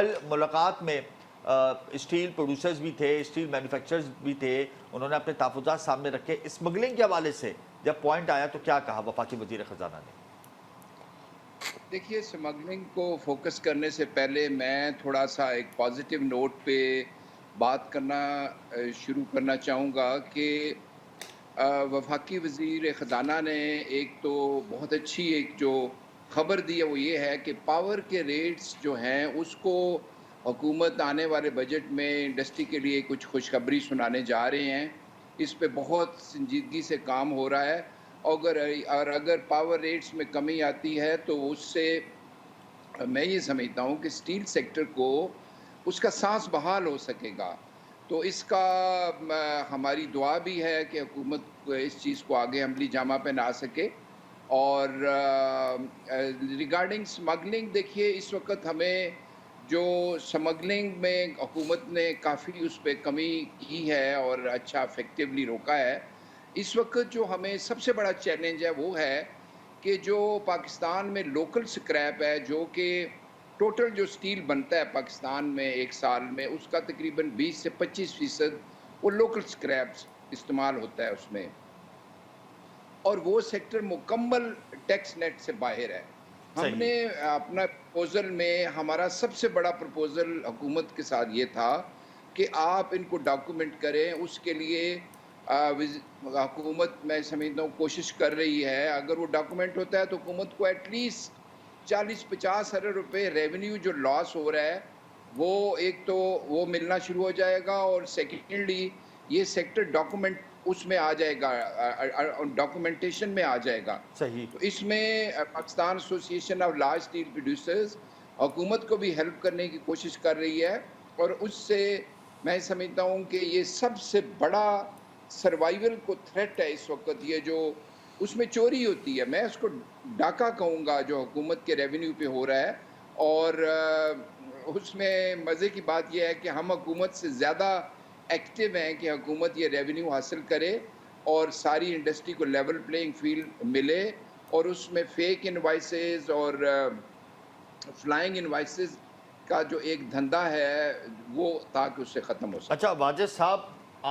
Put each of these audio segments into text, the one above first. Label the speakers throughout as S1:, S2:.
S1: کل ملاقات میں اسٹیل پروڈیوسرز بھی تھے، اسٹیل مینوفیکچررز بھی تھے، انہوں نے اپنے تحفظات سامنے رکھے. اسمگلنگ کے حوالے سے جب پوائنٹ آیا تو کیا کہا وفاقی وزیر خزانہ نے؟
S2: دیکھیے، اسمگلنگ کو فوکس کرنے سے پہلے میں تھوڑا سا ایک پازیٹیو نوٹ پہ بات کرنا شروع کرنا چاہوں گا کہ وفاقی وزیر خزانہ نے ایک تو بہت اچھی ایک جو خبر دی ہے وہ یہ ہے کہ پاور کے ریٹس جو ہیں اس کو حکومت آنے والے بجٹ میں انڈسٹری کے لیے کچھ خوشخبری سنانے جا رہے ہیں. اس پہ بہت سنجیدگی سے کام ہو رہا ہے. اگر پاور ریٹس میں کمی آتی ہے تو اس سے میں یہ سمجھتا ہوں کہ اسٹیل سیکٹر کو اس کا سانس بحال ہو سکے گا. تو اس کا ہماری دعا بھی ہے کہ حکومت اس چیز کو آگے عملی جامہ پہ نہ آ سکے. اور ریگارڈنگ اسمگلنگ، دیکھیے اس وقت ہمیں جو اسمگلنگ میں حکومت نے کافی اس پہ کمی کی ہے اور اچھا افیکٹولی روکا ہے. اس وقت جو ہمیں سب سے بڑا چیلنج ہے وہ ہے کہ جو پاکستان میں لوکل سکریپ ہے، جو کہ ٹوٹل جو سٹیل بنتا ہے پاکستان میں ایک سال میں، اس کا تقریباً 20 سے 25% وہ لوکل سکریپس استعمال ہوتا ہے اس میں، اور وہ سیکٹر مکمل ٹیکس نیٹ سے باہر ہے. ہم
S1: صحیح.
S2: نے اپنا پروپوزل میں ہمارا سب سے بڑا پروپوزل حکومت کے ساتھ یہ تھا کہ آپ ان کو ڈاکومنٹ کریں. اس کے لیے حکومت میں سمجھتا ہوں کوشش کر رہی ہے. اگر وہ ڈاکومنٹ ہوتا ہے تو حکومت کو ایٹ لیسٹ 40-50 ارب روپے ریونیو جو لاس ہو رہا ہے وہ ایک تو وہ ملنا شروع ہو جائے گا، اور سیکنڈلی یہ سیکٹر ڈاکومنٹ اس میں آ جائے گا، ڈاکومنٹیشن میں آ جائے گا.
S1: صحیح.
S2: تو اس میں پاکستان ایسوسی ایشن آف لارج اسٹیل پروڈیوسرز حکومت کو بھی ہیلپ کرنے کی کوشش کر رہی ہے. اور اس سے میں سمجھتا ہوں کہ یہ سب سے بڑا سروائیول کو تھریٹ ہے اس وقت. یہ جو اس میں چوری ہوتی ہے، میں اس کو ڈاکہ کہوں گا، جو حکومت کے ریونیو پہ ہو رہا ہے. اور اس میں مزے کی بات یہ ہے کہ ہم حکومت سے زیادہ ایکٹیو ہیں کہ حکومت یہ ریونیو حاصل کرے اور ساری انڈسٹری کو لیول پلینگ فیلڈ ملے، اور اس میں فیک انوائسز اور فلائنگ انوائسز کا جو ایک دھندا ہے وہ تاکہ اس سے ختم ہو سکے.
S1: اچھا واجد صاحب،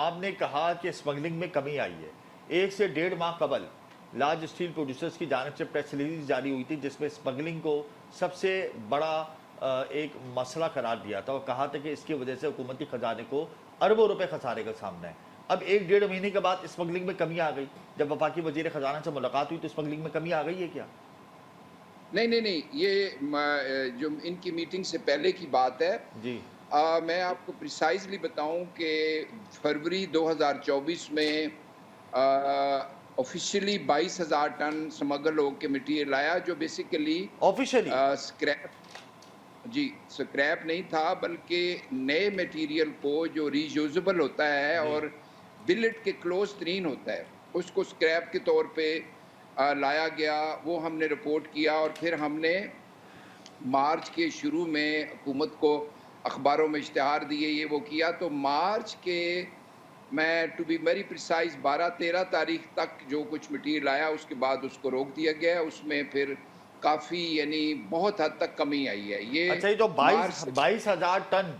S1: آپ نے کہا کہ اسمگلنگ میں کمی آئی ہے. 1 سے 1.5 ماہ قبل لارج اسٹیل پروڈیوسرز کی جانب سے پریس ریلیز جاری ہوئی تھی جس میں اسمگلنگ کو سب سے بڑا ایک مسئلہ قرار دیا تھا اور کہا تھا کہ اس کی وجہ سے حکومتی خزانے کو اربوں روپے خسارے کا سامنا ہے. اب 1-1.5 مہینے کے بعد اسمگلنگ میں کمی آ گئی. جب وفاقی وزیر خزانہ سے ملاقات ہوئی تو اسمگلنگ میں کمی آ گئی ہے کیا؟
S2: نہیں، یہ جو ان کی میٹنگ سے پہلے کی بات ہے.
S1: جی.
S2: میں آپ کو پریسائزلی بتاؤں کہ فروری 2024 میں آفیشیلی 22,000 ٹن سمگل ہو کے مٹیریل آیا، جو بیسیکلی
S1: آفیشلی؟
S2: سکریپ نہیں تھا بلکہ نئے میٹیریل کو جو ری یوزبل ہوتا ہے
S1: جی.
S2: اور بلٹ کے کلوز ترین ہوتا ہے اس کو سکریپ کے طور پہ لایا گیا. وہ ہم نے رپورٹ کیا، اور پھر ہم نے مارچ کے شروع میں حکومت کو اخباروں میں اشتہار دیے، یہ وہ کیا. تو مارچ کے میں ٹو بی ویری پریسائز 12-13 تاریخ تک جو کچھ مٹیریل آیا اس کے بعد اس کو روک دیا گیا. اس میں پھر کافی یعنی بہت حد تک کمی آئی ہے. یہ
S1: اچھا، یہ جو
S2: مارچ
S1: 22,000 ٹن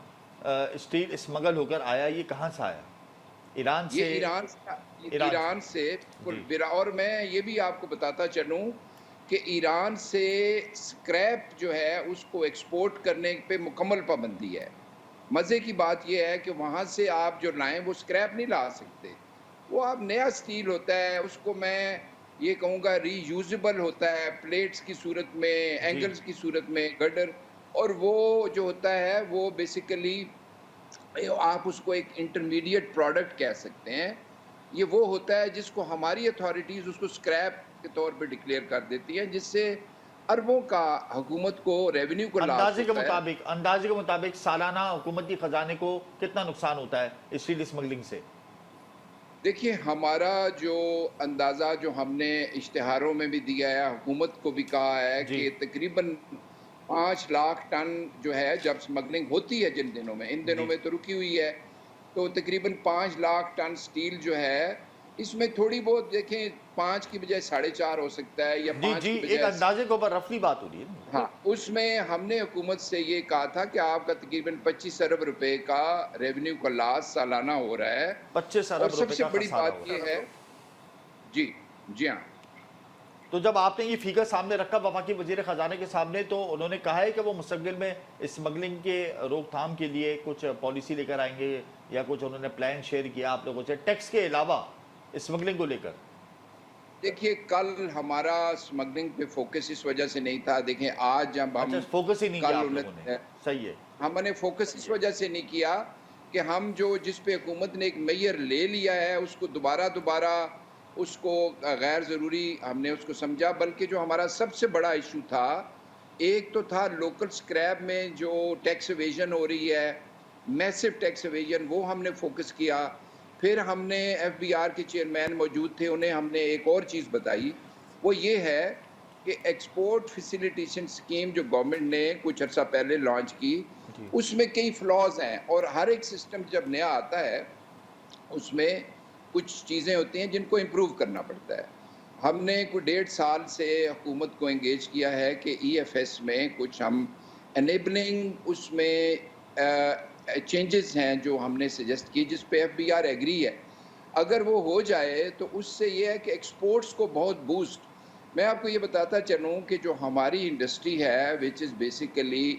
S1: اسٹیل اسمگل ہو کر آیا، یہ کہاں سے آیا؟ ایران سے؟
S2: یہ ایران سے بالکل. اور میں یہ بھی آپ کو بتاتا چلوں کہ ایران سے سکریپ جو ہے اس کو ایکسپورٹ کرنے پہ مکمل پابندی ہے. مزے کی بات یہ ہے کہ وہاں سے آپ جو لائیں وہ سکریپ نہیں لا سکتے. وہ آپ نیا سٹیل ہوتا ہے، اس کو میں یہ کہوں گا ری یوزبل ہوتا ہے، پلیٹس کی صورت میں،
S1: جی.
S2: اینگلز کی صورت میں، گرڈر. اور وہ جو ہوتا ہے وہ بیسیکلی آپ اس کو ایک انٹرمیڈیٹ پروڈکٹ کہہ سکتے ہیں. یہ وہ ہوتا ہے جس کو ہماری اتھارٹیز اس کو سکریپ کے طور پہ ڈکلیئر کر دیتی ہیں، جس سے اربوں کا حکومت کو ریونیو کو لاس ہوتا ہے.
S1: اندازے کے مطابق سالانہ حکومتی خزانے کو کتنا نقصان ہوتا ہے اسٹیل اسمگلنگ سے؟
S2: دیکھیے، ہمارا جو اندازہ جو ہم نے اشتہاروں میں بھی دیا ہے، حکومت کو بھی کہا ہے
S1: جی.
S2: کہ تقریباً 5 لاکھ ٹن جو ہے جب سمگلنگ ہوتی ہے جن دنوں میں، ان دنوں
S1: جی.
S2: میں تو رکی ہوئی ہے، تو تقریباً 5 لاکھ ٹن سٹیل جو ہے اس میں تھوڑی بہت دیکھیں 5 کی بجائے 4.5 ہو سکتا ہے یا
S1: جی
S2: 5
S1: جی،
S2: کی
S1: ایک
S2: بجائے
S1: اندازے کے اوپر رفلی بات ہو رہی ہے نا۔
S2: ہاں اس میں ہم نے حکومت سے یہ کہا تھا کہ آپ کا تقریباً 25 ارب روپے کا ریونیو کا لاس سالانہ ہو رہا ہے
S1: 25
S2: اور
S1: ارب
S2: سب
S1: روپے
S2: سے
S1: کا
S2: بڑی
S1: خسارہ
S2: بات
S1: ہو رہا
S2: یہ
S1: ہے۔
S2: ہے جی جی ہاں
S1: تو جب آپ نے یہ فیگر سامنے رکھا وفاقی وزیر خزانہ کے سامنے تو انہوں نے کہا ہے کہ وہ مستقبل میں اسمگلنگ کے روک تھام کے لیے کچھ پالیسی لے کر آئیں گے یا کچھ انہوں نے پلان شیئر کیا آپ لوگوں سے ٹیکس کے علاوہ اسمگلنگ کو لے کر؟
S2: دیکھیے کل ہمارا اسمگلنگ پہ فوکس اس وجہ سے نہیں تھا دیکھیں آج جب
S1: اچھا،
S2: ہم
S1: فوکس ہی نہیں کیا
S2: کل
S1: آپ لوگوں نے، صحیح ہے۔
S2: ہم نے فوکس اس وجہ سے نہیں کیا کہ ہم جس پہ حکومت نے ایک میئر لے لیا ہے اس کو دوبارہ اس کو غیر ضروری ہم نے اس کو سمجھا بلکہ جو ہمارا سب سے بڑا ایشو تھا ایک تو تھا لوکل سکریپ میں جو ٹیکس ایویژن ہو رہی ہے میسو ٹیکس ایویژن وہ ہم نے فوکس کیا پھر ہم نے ایف بی آر کے چیئرمین موجود تھے انہیں ہم نے ایک اور چیز بتائی وہ یہ ہے کہ ایکسپورٹ فیسیلیٹیشن اسکیم جو گورنمنٹ نے کچھ عرصہ پہلے لانچ کی
S1: جی
S2: اس میں کئی فلاز ہیں اور ہر ایک سسٹم جب نیا آتا ہے اس میں کچھ چیزیں ہوتی ہیں جن کو امپروو کرنا پڑتا ہے ہم نے کوئی 1.5 سال سے حکومت کو انگیج کیا ہے کہ ای ایف ایس میں کچھ ہم انیبلنگ اس میں چینجز ہیں جو ہم نے سجیسٹ کی جس پہ ایف بی آر ایگری ہے اگر وہ ہو جائے تو اس سے یہ ہے کہ ایکسپورٹس کو بہت بوسٹ میں آپ کو یہ بتاتا چلوں کہ جو ہماری انڈسٹری ہے وچ از بیسیکلی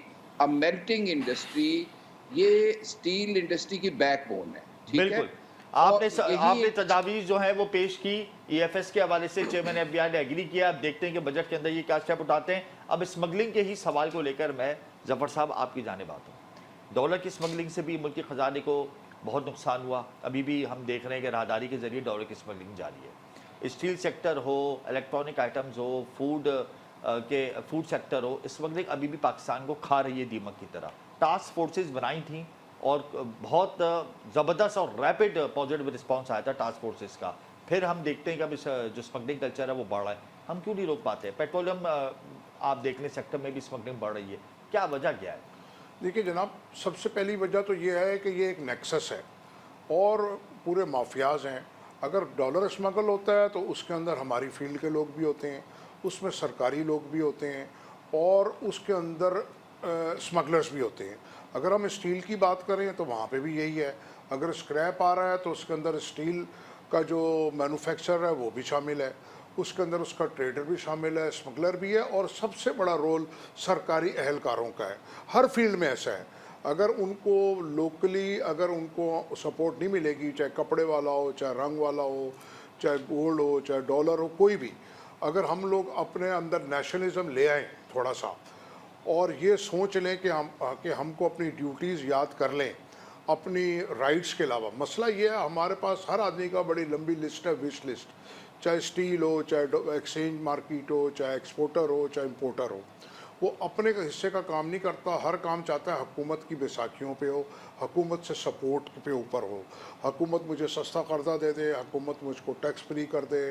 S2: میلٹنگ انڈسٹری یہ اسٹیل انڈسٹری کی بیک بون ہے ٹھیک ہے
S1: بالکل۔ آپ
S2: یہی
S1: نے
S2: ایک
S1: تجاویز جو ہیں وہ پیش کی ای ایف ایس کے حوالے سے چیئرمین ایف بی آر نے ایگری کیا اب دیکھتے ہیں کہ بجٹ کے اندر یہ کیا اسٹیپ اٹھاتے ہیں اب اسمگلنگ کے ہی سوال کو لے کر میں ظفر صاحب آپ کی جانب آتا ہوں ڈالر کی اسمگلنگ سے بھی ملکی خزانے کو بہت نقصان ہوا ابھی بھی ہم دیکھ رہے ہیں کہ راہداری کے ذریعے ڈالر کی اسمگلنگ جاری ہے اسٹیل سیکٹر ہو الیکٹرانک آئٹمز ہو فوڈ سیکٹر ہو اسمگلنگ ابھی بھی پاکستان کو کھا رہی ہے دیمک کی طرح ٹاسک فورسز بنائی تھیں اور بہت زبردست اور ریپڈ پازیٹیو رسپانس آیا تھا ٹاسک فورسز کا پھر ہم دیکھتے ہیں کہ اب جو اسمگلنگ کلچر ہے وہ بڑھ رہا ہے ہم کیوں نہیں روک پاتے پیٹرولیم آپ دیکھ لیں سیکٹر میں بھی اسمگلنگ بڑھ رہی ہے کیا وجہ کیا ہے؟
S3: دیکھیے جناب سب سے پہلی وجہ تو یہ ہے کہ یہ ایک نیکسس ہے اور پورے مافیاز ہیں اگر ڈالر اسمگل ہوتا ہے تو اس کے اندر ہماری فیلڈ کے لوگ بھی ہوتے ہیں اس میں سرکاری لوگ بھی ہوتے ہیں اور اس کے اندر اسمگلرز بھی ہوتے ہیں اگر ہم اسٹیل کی بات کریں تو وہاں پہ بھی یہی ہے اگر اسکریپ آ رہا ہے تو اس کے اندر اسٹیل کا جو مینوفیکچر ہے وہ بھی شامل ہے اس کے اندر اس کا ٹریڈر بھی شامل ہے اسمگلر بھی ہے اور سب سے بڑا رول سرکاری اہلکاروں کا ہے ہر فیلڈ میں ایسا ہے اگر ان کو لوکلی اگر ان کو سپورٹ نہیں ملے گی چاہے کپڑے والا ہو چاہے رنگ والا ہو چاہے گولڈ ہو چاہے ڈالر ہو کوئی بھی اگر ہم لوگ اپنے اندر نیشنلزم لے آئیں تھوڑا سا اور یہ سوچ لیں کہ ہم کو اپنی ڈیوٹیز یاد کر لیں اپنی رائٹس کے علاوہ مسئلہ یہ ہے ہمارے پاس ہر آدمی کا بڑی لمبی لسٹ ہے وش لسٹ چاہے اسٹیل ہو چاہے ایکسچینج مارکیٹ ہو چاہے ایکسپورٹر ہو چاہے امپورٹر ہو وہ اپنے حصے کا کام نہیں کرتا ہر کام چاہتا ہے حکومت کی بیساکھیوں پہ ہو حکومت سے سپورٹ پہ اوپر ہو حکومت مجھے سستا قرضہ دے دے حکومت مجھ کو ٹیکس فری کر دے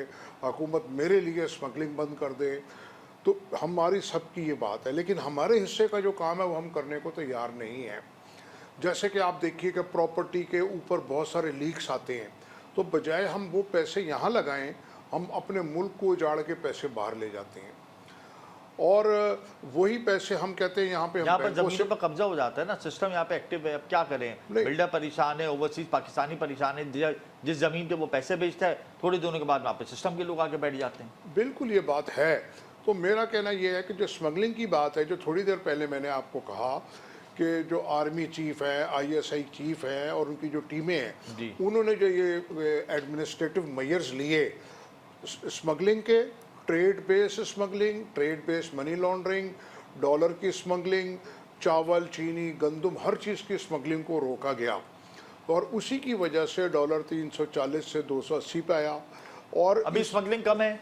S3: حکومت میرے لیے اسمگلنگ بند کر دے تو ہماری سب کی یہ بات ہے لیکن ہمارے حصے کا جو کام ہے وہ ہم کرنے کو تیار نہیں ہیں جیسے کہ آپ دیکھیے کہ پراپرٹی کے اوپر بہت سارے لیکس آتے ہیں تو بجائے ہم وہ پیسے یہاں لگائیں ہم اپنے ملک کو اجاڑ کے پیسے باہر لے جاتے ہیں اور وہی پیسے ہم کہتے ہیں یہاں پہ ہم
S1: یہاں پر
S3: بینکوں سے
S1: زمینوں پر قبضہ ہو جاتا ہے نا سسٹم یہاں پہ ایکٹیو ہے اب کیا کریں
S3: نہیں
S1: بلڈر پریشان ہے اوورسیز پاکستانی پریشان ہے جس زمین پہ وہ پیسے بیچتا ہے تھوڑے دنوں کے بعد وہاں پہ سسٹم کے لوگ آگے بیٹھ جاتے ہیں
S3: بالکل یہ بات ہے تو میرا کہنا یہ ہے کہ جو اسمگلنگ کی بات ہے جو تھوڑی دیر پہلے میں نے آپ کو کہا کہ جو آرمی چیف ہیں آئی ایس آئی چیف ہیں اور ان کی جو ٹیمیں ہیں
S1: جی
S3: انہوں نے جو یہ ایڈمنسٹریٹو میئرز لیے اسمگلنگ کے ٹریڈ بیس اسمگلنگ ٹریڈ بیس منی لانڈرنگ ڈالر کی اسمگلنگ چاول چینی گندم ہر چیز کی اسمگلنگ کو روکا گیا اور اسی کی وجہ سے ڈالر 340 سے 280 پہ آیا اور
S1: ابھی اسمگلنگ کم ہے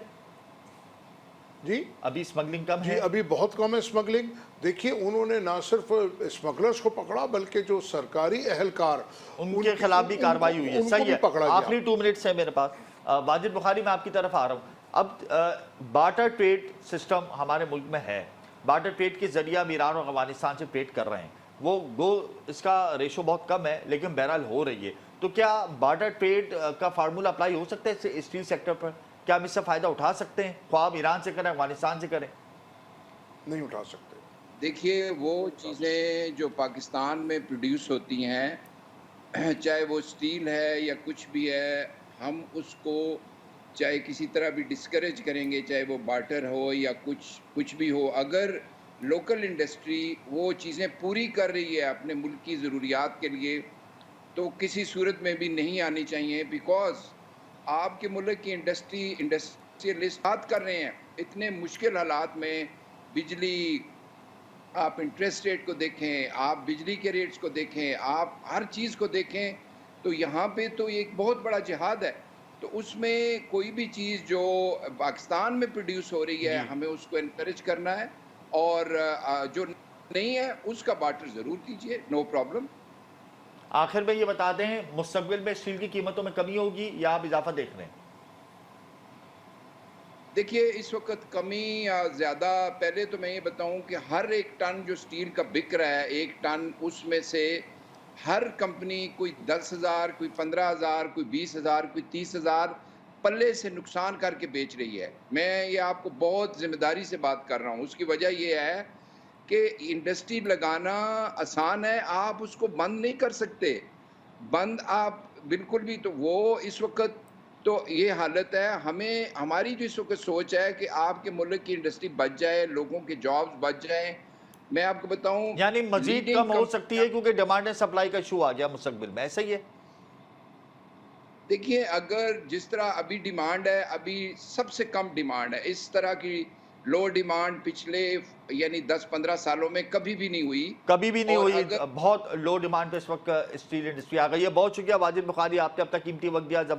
S3: جی
S1: ابھی اسمگلنگ کم
S3: جی
S1: ہے
S3: ابھی بہت کم ہے اسمگلنگ دیکھیے انہوں نے نہ صرف اسمگلرز کو پکڑا بلکہ جو سرکاری اہلکار
S1: ان کے خلاف بھی کاروائی ہوئی ہے
S3: ان کو
S1: صحیح
S3: بھی
S1: ہے
S3: پکڑا گیا
S1: آخری 2 منٹس ہے میرے پاس واجد بخاری میں آپ کی طرف آ رہا ہوں اب بارٹر ٹریڈ سسٹم ہمارے ملک میں ہے بارٹر ٹریڈ کے ذریعہ ہم ایران اور افغانستان سے ٹریڈ کر رہے ہیں وہ اس کا ریشو بہت کم ہے لیکن بہرحال ہو رہی ہے تو کیا بارڈر ٹریڈ کا فارمولا اپلائی ہو سکتا ہے اسٹیل سیکٹر پر؟ کیا ہم اس سے فائدہ اٹھا سکتے ہیں، خواہ ایران سے کریں، افغانستان سے کریں؟
S3: نہیں اٹھا سکتے۔
S2: دیکھیے وہ چیزیں جو پاکستان میں پروڈیوس ہوتی ہیں، چاہے وہ اسٹیل ہے یا کچھ بھی ہے، ہم اس کو چاہے کسی طرح بھی ڈسکریج کریں گے، چاہے وہ بارٹر ہو یا کچھ بھی ہو، اگر لوکل انڈسٹری وہ چیزیں پوری کر رہی ہے اپنے ملک کی ضروریات کے لیے تو کسی صورت میں بھی نہیں آنی چاہیے، بیکاز آپ کے ملک کی انڈسٹریلسٹ بات کر رہے ہیں اتنے مشکل حالات میں، بجلی، آپ انٹرسٹ ریٹ کو دیکھیں، آپ بجلی کے ریٹس کو دیکھیں، آپ ہر چیز کو دیکھیں، تو یہاں پہ تو ایک بہت بڑا جہاد ہے، تو اس میں کوئی بھی چیز جو پاکستان میں پروڈیوس ہو رہی ہے
S1: جی
S2: ہمیں اس کو انکریج کرنا ہے، اور جو نہیں ہے اس کا بارٹر ضرور کیجئے، نو پرابلم۔
S1: آخر میں یہ بتا دیں، مستقبل میں اسٹیل کی قیمتوں میں کمی ہوگی یا آپ اضافہ دیکھ رہے ہیں؟
S2: دیکھیے اس وقت کمی یا زیادہ، پہلے تو میں یہ بتاؤں کہ ہر ایک ٹن جو سٹیل کا بک رہا ہے، ایک ٹن، اس میں سے ہر کمپنی کوئی 10,000، کوئی 15,000، کوئی 20,000، کوئی 30,000 پلے سے نقصان کر کے بیچ رہی ہے۔ میں یہ آپ کو بہت ذمہ داری سے بات کر رہا ہوں، اس کی وجہ یہ ہے کہ انڈسٹری لگانا آسان ہے، آپ اس کو بند نہیں کر سکتے، بند آپ بالکل بھی، تو وہ اس وقت تو یہ حالت ہے، ہماری جو اس وقت سوچ ہے کہ آپ کے ملک کی انڈسٹری بچ جائے، لوگوں کے جابز بچ جائیں۔ میں آپ کو بتاؤں
S1: یعنی مزید
S2: لیڈنگ
S1: کم ہو سکتی ہے کیونکہ ڈیمانڈ اینڈ سپلائی کا ایشو آ گیا مستقبل میں، ایسا ہی ہے؟
S2: دیکھیے اگر جس طرح ابھی ڈیمانڈ ہے، ابھی سب سے کم ڈیمانڈ ہے، اس طرح کی لو ڈیمانڈ پچھلے یعنی 10-15 سالوں میں کبھی بھی نہیں ہوئی،
S1: کبھی بھی نہیں
S2: اور
S1: ہوئی،
S2: اگر
S1: بہت لو ڈیمانڈ پہ اس وقت اسٹیل انڈسٹری آ گئی ہے۔ بہت شکریہ واجد بخاری، آپ نے اب تک قیمتی وقت دیا۔